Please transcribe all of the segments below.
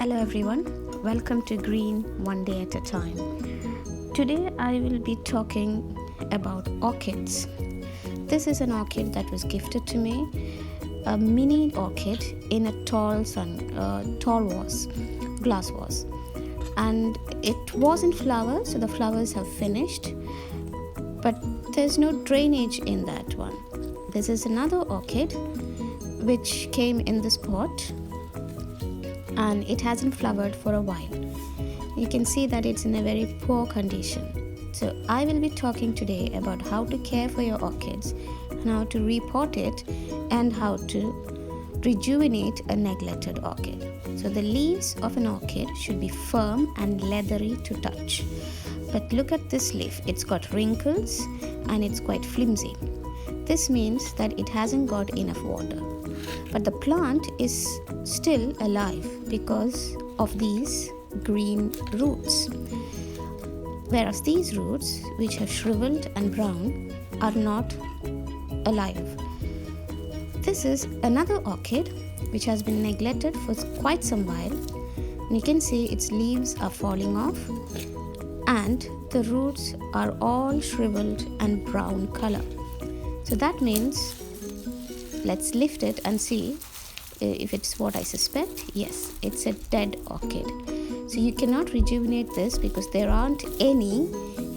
Hello everyone, welcome to Green One Day at a Time. Today I will be talking about orchids. This is an orchid that was gifted to me, a mini orchid in a tall glass vase. And it was in flowers, so the flowers have finished, but there's no drainage in that one. This is another orchid which came in this pot and it hasn't flowered for a while. You can see that it's in a very poor condition. So I will be talking today about how to care for your orchids and how to repot it and how to rejuvenate a neglected orchid. So the leaves of an orchid should be firm and leathery to touch. But look at this leaf, it's got wrinkles and it's quite flimsy. This means that it hasn't got enough water. But the plant is still alive because of these green roots. Whereas these roots, which have shriveled and brown, are not alive. This is another orchid which has been neglected for quite some while. And you can see its leaves are falling off and the roots are all shriveled and brown color. So that means, let's lift it and see if it's what I suspect. Yes, it's a dead orchid. So you cannot rejuvenate this because there aren't any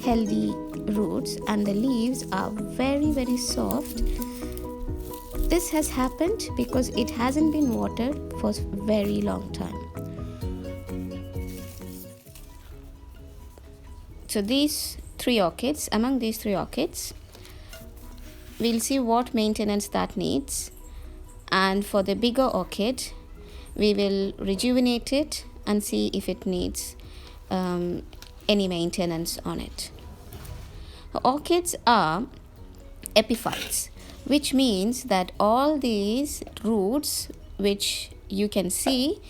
healthy roots and the leaves are very, very soft. This has happened because it hasn't been watered for a very long time. So among these three orchids, we'll see what maintenance that needs, and for the bigger orchid we will rejuvenate it and see if it needs any maintenance on it. Orchids are epiphytes, which means that all these roots which you can see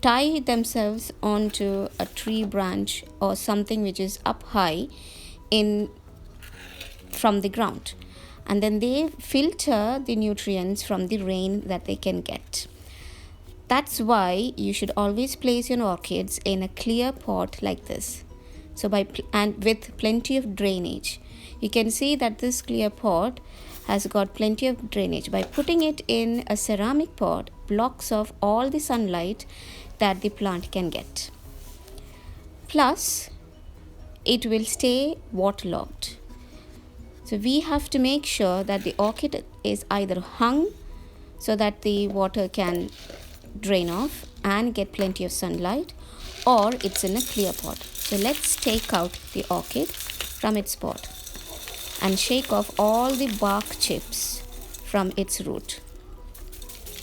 tie themselves onto a tree branch or something which is up high from the ground, and then they filter the nutrients from the rain that they can get. That's why you should always place your orchids in a clear pot like this, and with plenty of drainage. You can see that this clear pot has got plenty of drainage. By putting it in a ceramic pot, blocks off all the sunlight that the plant can get. Plus, it will stay waterlogged. So we have to make sure that the orchid is either hung so that the water can drain off and get plenty of sunlight, or it's in a clear pot. So let's take out the orchid from its pot and shake off all the bark chips from its root.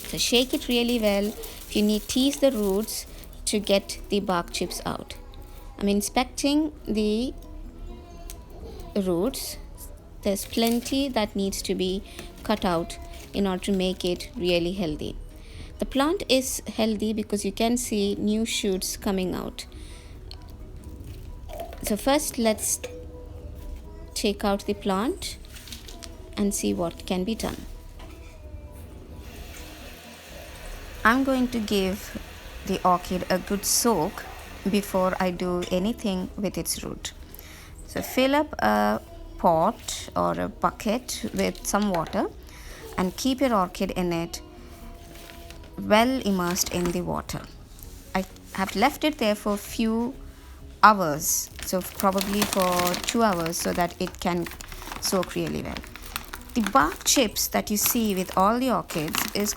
So shake it really well. If you need, tease the roots to get the bark chips out. I'm inspecting the roots. There's plenty that needs to be cut out in order to make it really healthy. The plant is healthy because you can see new shoots coming out. So first let's take out the plant and see what can be done. I'm going to give the orchid a good soak before I do anything with its root. So fill up a pot or a bucket with some water and keep your orchid in it, well immersed in the water. I have left it there for a few hours, so probably for 2 hours, so that it can soak really well. The bark chips that you see with all the orchids is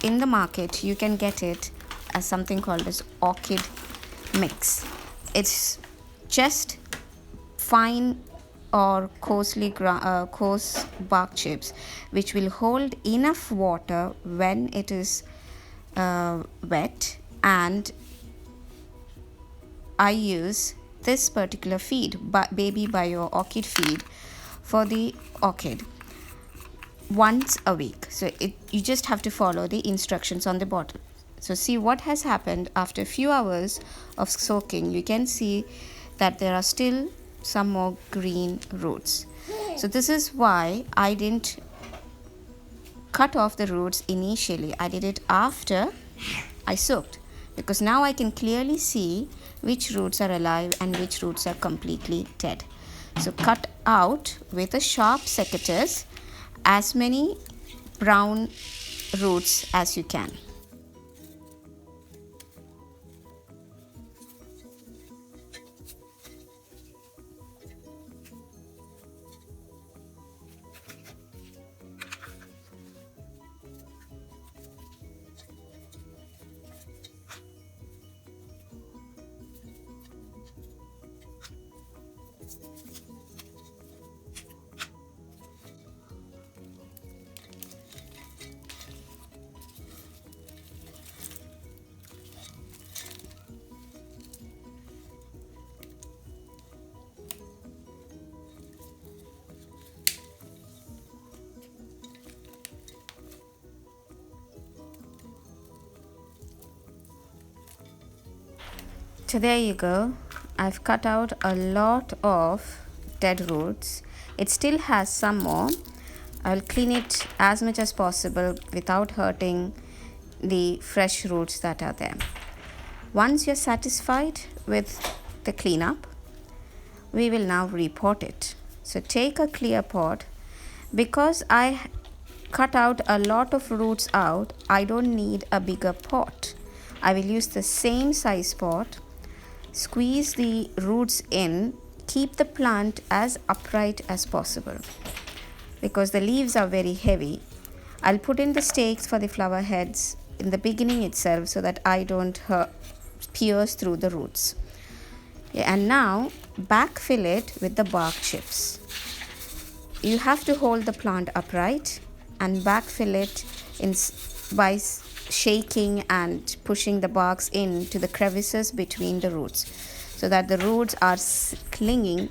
in the market. You can get it as something called as orchid mix. It's just fine or coarse bark chips which will hold enough water when it is wet, and I use this particular feed, Baby Bio Orchid feed, for the orchid once a week. So you just have to follow the instructions on the bottle. So see what has happened after a few hours of soaking. You can see that there are still some more green roots. So this is why I didn't cut off the roots initially. I did it after I soaked, because now I can clearly see which roots are alive and which roots are completely dead. So cut out with a sharp secateurs as many brown roots as you can. So there you go. I've cut out a lot of dead roots. It still has some more. I'll clean it as much as possible without hurting the fresh roots that are there. Once you're satisfied with the cleanup, we will now repot it. So take a clear pot. Because I cut out a lot of roots out, I don't need a bigger pot. I will use the same size pot. Squeeze the roots in. Keep the plant as upright as possible because the leaves are very heavy. I'll put in the stakes for the flower heads in the beginning itself so that I don't pierce through the roots. Yeah, and now backfill it with the bark chips. You have to hold the plant upright and backfill it by shaking and pushing the barks into the crevices between the roots so that the roots are clinging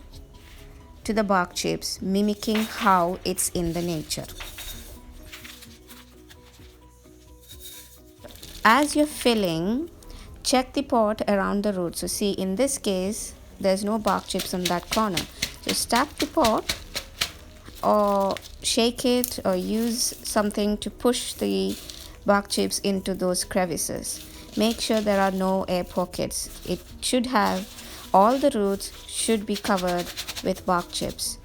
to the bark chips, mimicking how it's in the nature. As you're filling, check the pot around the roots. So see, in this case there's no bark chips on that corner. So tap the pot or shake it or use something to push the bark chips into those crevices. Make sure there are no air pockets. It should have, all the roots should be covered with bark chips.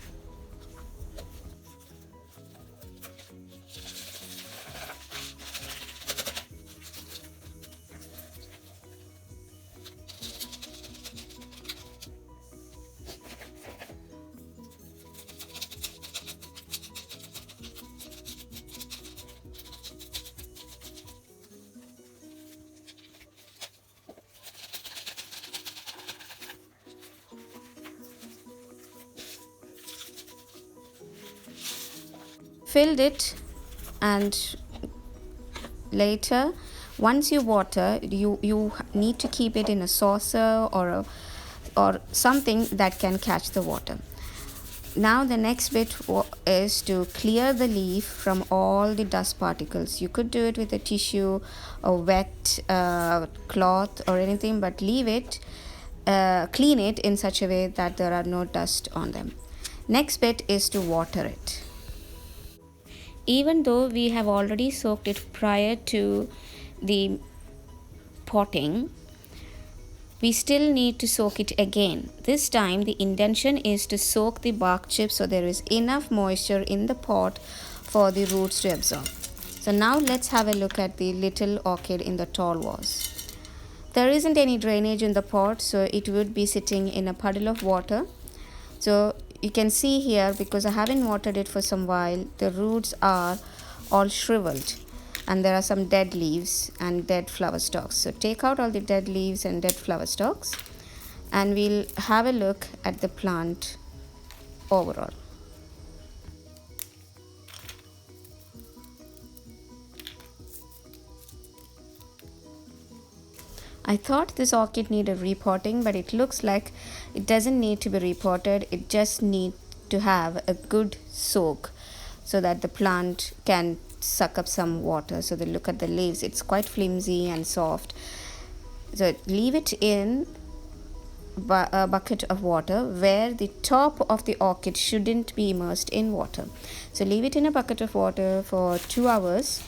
Filled it, and later once you water, you need to keep it in a saucer or something that can catch the water. Now the next bit is to clear the leaf from all the dust particles. You could do it with a tissue, a wet cloth or anything, but leave it, clean it in such a way that there are no dust on them. Next bit is to water it. Even though we have already soaked it prior to the potting, we still need to soak it again. This time the intention is to soak the bark chips so there is enough moisture in the pot for the roots to absorb. So now let's have a look at the little orchid in the tall vase. There isn't any drainage in the pot, so it would be sitting in a puddle of water. So you can see here, because I haven't watered it for some while, the roots are all shriveled and there are some dead leaves and dead flower stalks. So take out all the dead leaves and dead flower stalks and we'll have a look at the plant overall. I thought this orchid needed repotting, but it looks like it doesn't need to be repotted. It just needs to have a good soak so that the plant can suck up some water. So they look at the leaves, it's quite flimsy and soft. So leave it in a bucket of water where the top of the orchid shouldn't be immersed in water. So leave it in a bucket of water for 2 hours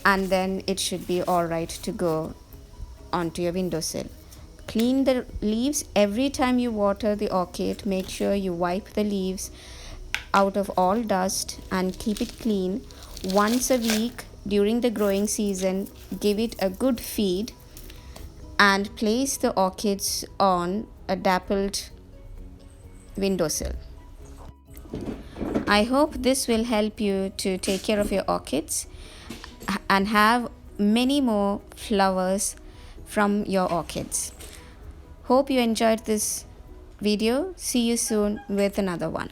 and then it should be all right to go onto your windowsill. Clean the leaves every time you water the orchid. Make sure you wipe the leaves out of all dust and keep it clean. Once a week during the growing season, give it a good feed and place the orchids on a dappled windowsill. I hope this will help you to take care of your orchids and have many more flowers from your orchids. Hope you enjoyed this video. See you soon with another one.